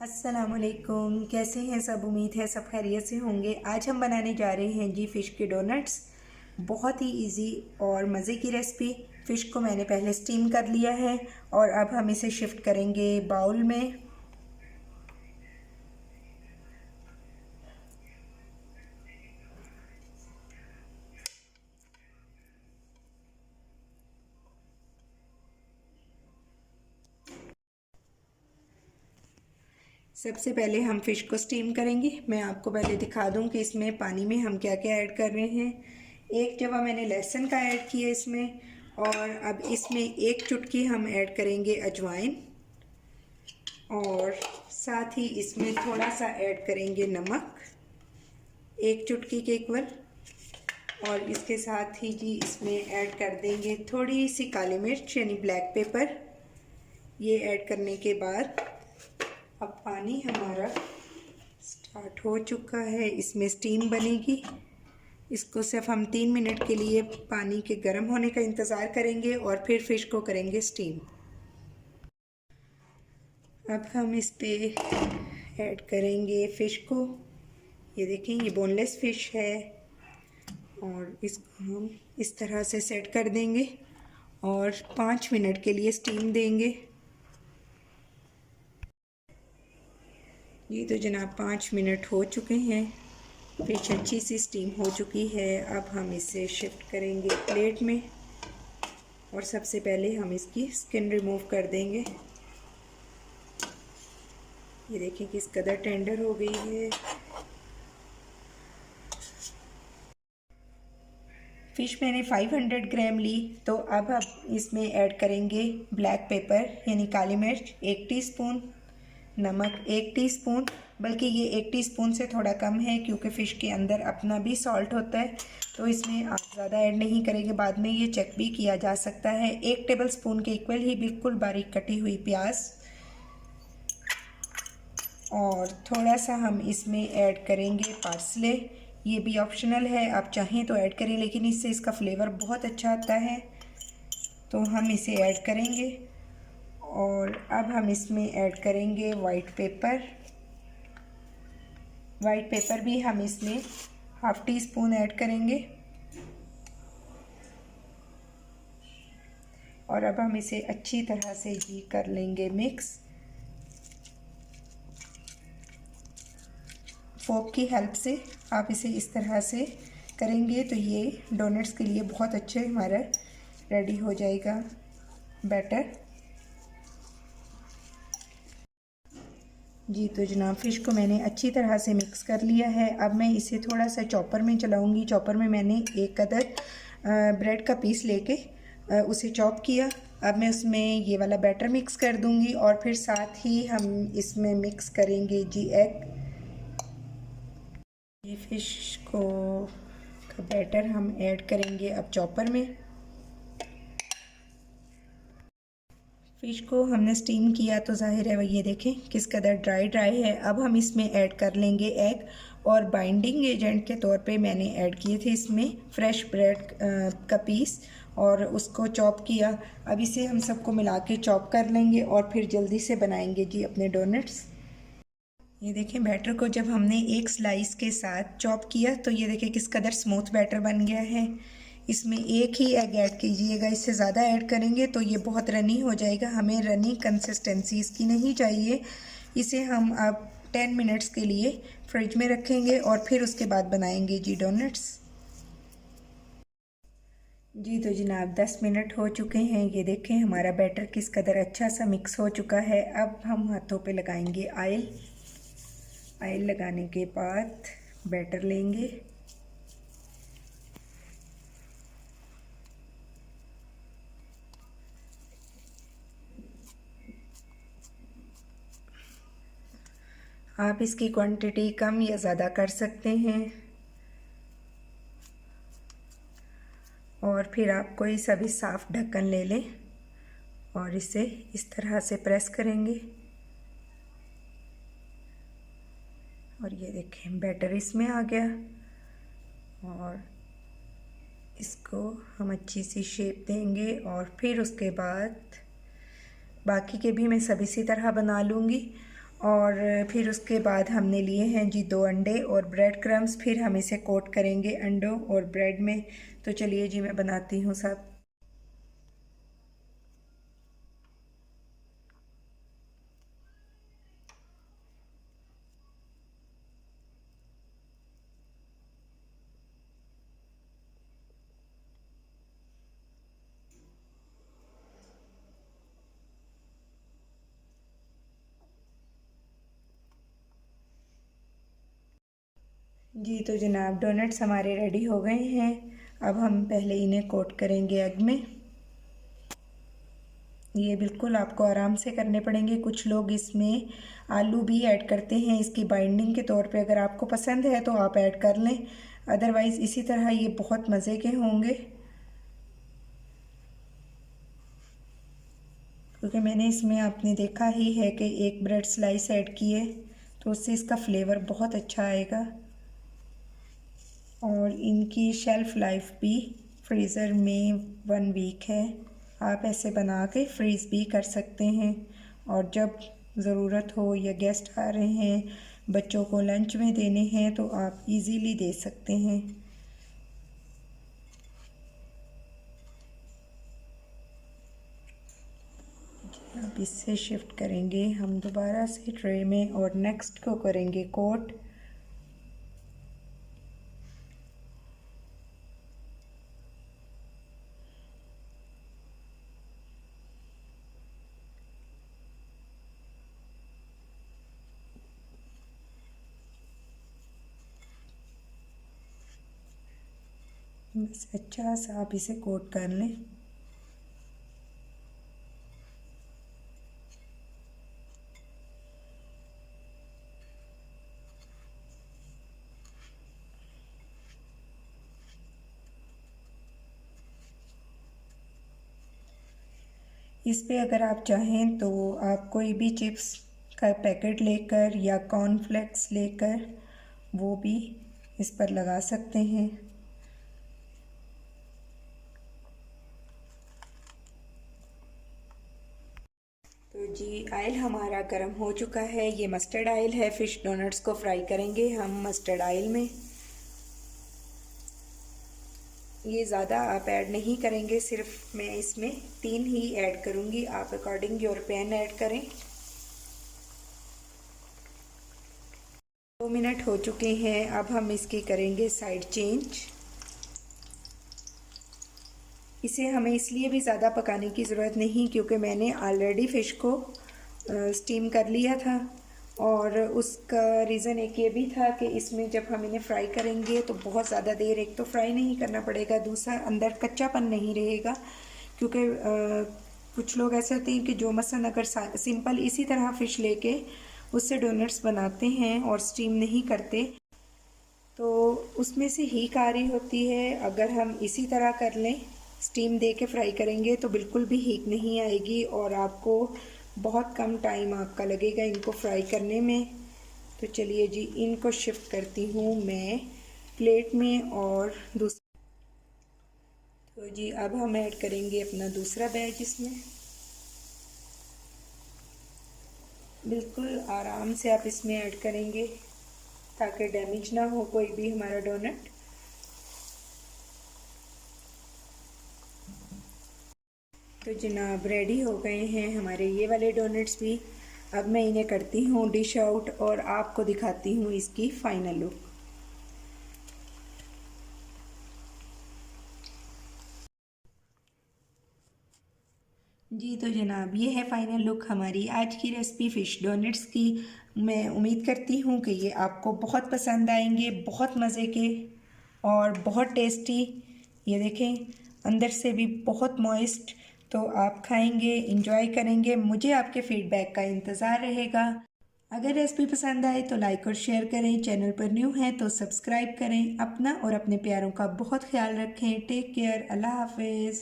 अस्सलामुअलैकुम, कैसे हैं सब। उम्मीद है सब खैरियत से होंगे। आज हम बनाने जा रहे हैं जी फ़िश के डोनट्स। बहुत ही इजी और मज़े की रेसिपी। फ़िश को मैंने पहले स्टीम कर लिया है और अब हम इसे शिफ्ट करेंगे बाउल में। सबसे पहले हम फ़िश को स्टीम करेंगे। मैं आपको पहले दिखा दूं कि इसमें पानी में हम क्या क्या ऐड कर रहे हैं। एक जवा मैंने लहसुन का ऐड किया इसमें, और अब इसमें एक चुटकी हम ऐड करेंगे अजवाइन, और साथ ही इसमें थोड़ा सा ऐड करेंगे नमक, एक चुटकी के इक्वल। और इसके साथ ही जी इसमें ऐड कर देंगे थोड़ी सी काली मिर्च यानी ब्लैक पेपर। ये ऐड करने के बाद अब पानी हमारा स्टार्ट हो चुका है, इसमें स्टीम बनेगी। इसको सिर्फ हम 3 मिनट के लिए पानी के गर्म होने का इंतज़ार करेंगे और फिर फ़िश को करेंगे स्टीम। अब हम इस पे ऐड करेंगे फ़िश को। ये देखें, ये बोनलेस फ़िश है और इसको हम इस तरह से सेट कर देंगे और 5 मिनट के लिए स्टीम देंगे। ये तो जनाब 5 मिनट हो चुके हैं, फ़िश अच्छी सी स्टीम हो चुकी है। अब हम इसे शिफ्ट करेंगे प्लेट में और सबसे पहले हम इसकी स्किन रिमूव कर देंगे। ये देखिए किस कदर टेंडर हो गई है। फ़िश मैंने 500 ग्राम ली, तो अब हम इसमें ऐड करेंगे ब्लैक पेपर यानी काली मिर्च 1 टीस्पून, नमक 1 टीस्पून, बल्कि ये 1 टीस्पून से थोड़ा कम है क्योंकि फ़िश के अंदर अपना भी सॉल्ट होता है, तो इसमें आप ज़्यादा ऐड नहीं करेंगे। बाद में ये चेक भी किया जा सकता है। 1 टेबलस्पून के इक्वल ही बिल्कुल बारीक कटी हुई प्याज, और थोड़ा सा हम इसमें ऐड करेंगे पार्सले। ये भी ऑप्शनल है, आप चाहें तो ऐड करें, लेकिन इससे इसका फ्लेवर बहुत अच्छा आता है, तो हम इसे ऐड करेंगे। और अब हम इसमें ऐड करेंगे वाइट पेपर। वाइट पेपर भी हम इसमें 1/2 टीस्पून ऐड करेंगे। और अब हम इसे अच्छी तरह से ही कर लेंगे मिक्स। फोक की हेल्प से आप इसे इस तरह से करेंगे तो ये डोनट्स के लिए बहुत अच्छे हमारा रेडी हो जाएगा बैटर। जी तो जनाब फ़िश को मैंने अच्छी तरह से मिक्स कर लिया है। अब मैं इसे थोड़ा सा चॉपर में चलाऊंगी। चॉपर में मैंने एक अदर ब्रेड का पीस लेके उसे चॉप किया। अब मैं उसमें ये वाला बैटर मिक्स कर दूंगी और फिर साथ ही हम इसमें मिक्स करेंगे जी एग। ये फ़िश को का बैटर हम ऐड करेंगे अब चॉपर में। फ़िश को हमने स्टीम किया तो जाहिर है ये देखें किस कदर ड्राई ड्राई है। अब हम इसमें ऐड कर लेंगे एग, और बाइंडिंग एजेंट के तौर पे मैंने ऐड किए थे इसमें फ्रेश ब्रेड का पीस और उसको चॉप किया। अब इसे हम सबको मिला के चॉप कर लेंगे और फिर जल्दी से बनाएंगे जी अपने डोनट्स। ये देखें बैटर को जब हमने एक स्लाइस के साथ चॉप किया तो ये देखें किस कदर स्मूथ बैटर बन गया है। इसमें एक ही एग ऐड कीजिएगा, इससे ज़्यादा ऐड करेंगे तो ये बहुत रनी हो जाएगा। हमें रनी कंसिस्टेंसी इसकी नहीं चाहिए। इसे हम अब 10 मिनट्स के लिए फ्रिज में रखेंगे और फिर उसके बाद बनाएंगे जी डोनट्स। जी तो जनाब 10 मिनट हो चुके हैं। ये देखें हमारा बैटर किस कदर अच्छा सा मिक्स हो चुका है। अब हम हाथों पे लगाएंगे ऑयल। ऑयल लगाने के बाद बैटर लेंगे, आप इसकी क्वांटिटी कम या ज़्यादा कर सकते हैं। और फिर आप कोई सा भी साफ़ ढक्कन ले लें और इसे इस तरह से प्रेस करेंगे और ये देखें बैटर इसमें आ गया। और इसको हम अच्छी सी शेप देंगे और फिर उसके बाद बाकी के भी मैं सब इसी तरह बना लूँगी। और फिर उसके बाद हमने लिए हैं जी 2 अंडे और ब्रेड क्रम्स। फिर हम इसे कोट करेंगे अंडों और ब्रेड में। तो चलिए जी मैं बनाती हूँ सब। जी तो जनाब डोनट्स हमारे रेडी हो गए हैं। अब हम पहले इन्हें कोट करेंगे एग में। ये बिल्कुल आपको आराम से करने पड़ेंगे। कुछ लोग इसमें आलू भी ऐड करते हैं इसकी बाइंडिंग के तौर पे। अगर आपको पसंद है तो आप ऐड कर लें, अदरवाइज़ इसी तरह ये बहुत मज़े के होंगे। क्योंकि मैंने इसमें आपने देखा ही है कि एक ब्रेड स्लाइस ऐड की है, तो उससे इसका फ्लेवर बहुत अच्छा आएगा। और इनकी शेल्फ़ लाइफ भी फ्रीज़र में 1 वीक है। आप ऐसे बना के फ्रीज़ भी कर सकते हैं, और जब ज़रूरत हो या गेस्ट आ रहे हैं, बच्चों को लंच में देने हैं, तो आप इजीली दे सकते हैं। अब इससे शिफ्ट करेंगे हम दोबारा से ट्रे में और नेक्स्ट को करेंगे कोट। बस अच्छा सा आप इसे कोट कर लें। इस पे अगर आप चाहें तो आप कोई भी चिप्स का पैकेट लेकर या कॉर्नफ्लेक्स लेकर वो भी इस पर लगा सकते हैं। तो जी ऑयल हमारा गर्म हो चुका है। ये मस्टर्ड ऑयल है। फ़िश डोनट्स को फ्राई करेंगे हम मस्टर्ड ऑयल में। ये ज़्यादा आप ऐड नहीं करेंगे, सिर्फ मैं इसमें 3 ही ऐड करूँगी। आप अकॉर्डिंग योर पैन ऐड करें। 2 मिनट हो चुके हैं। अब हम इसकी करेंगे साइड चेंज। इसे हमें इसलिए भी ज़्यादा पकाने की ज़रूरत नहीं क्योंकि मैंने ऑलरेडी फ़िश को स्टीम कर लिया था, और उसका रीज़न एक ये भी था कि इसमें जब हम इन्हें फ्राई करेंगे तो बहुत ज़्यादा देर एक तो फ्राई नहीं करना पड़ेगा, दूसरा अंदर कच्चापन नहीं रहेगा। क्योंकि कुछ लोग ऐसे होते हैं कि जो मसलन अगर सिंपल इसी तरह फ़िश लेके उससे डोनट्स बनाते हैं और स्टीम नहीं करते तो उसमें से हीक आ रही होती है। अगर हम इसी तरह कर लें, स्टीम दे के फ्राई करेंगे तो बिल्कुल भी हीक नहीं आएगी और आपको बहुत कम टाइम आपका लगेगा इनको फ्राई करने में। तो चलिए जी इनको शिफ्ट करती हूँ मैं प्लेट में। और तो जी अब हम ऐड करेंगे अपना दूसरा बैच इसमें। बिल्कुल आराम से आप इसमें ऐड करेंगे ताकि डैमेज ना हो कोई भी हमारा डोनट। तो जनाब रेडी हो गए हैं हमारे ये वाले डोनट्स भी। अब मैं इन्हें करती हूँ डिश आउट और आपको दिखाती हूँ इसकी फ़ाइनल लुक। जी तो जनाब ये है फ़ाइनल लुक हमारी आज की रेसिपी फ़िश डोनट्स की। मैं उम्मीद करती हूँ कि ये आपको बहुत पसंद आएंगे, बहुत मज़े के और बहुत टेस्टी। ये देखें अंदर से भी बहुत मॉइस्ट। तो आप खाएंगे, इंजॉय करेंगे। मुझे आपके फ़ीडबैक का इंतज़ार रहेगा। अगर रेसिपी पसंद आए तो लाइक और शेयर करें। चैनल पर न्यू हैं तो सब्सक्राइब करें। अपना और अपने प्यारों का बहुत ख्याल रखें। Take care. अल्लाह हाफिज़।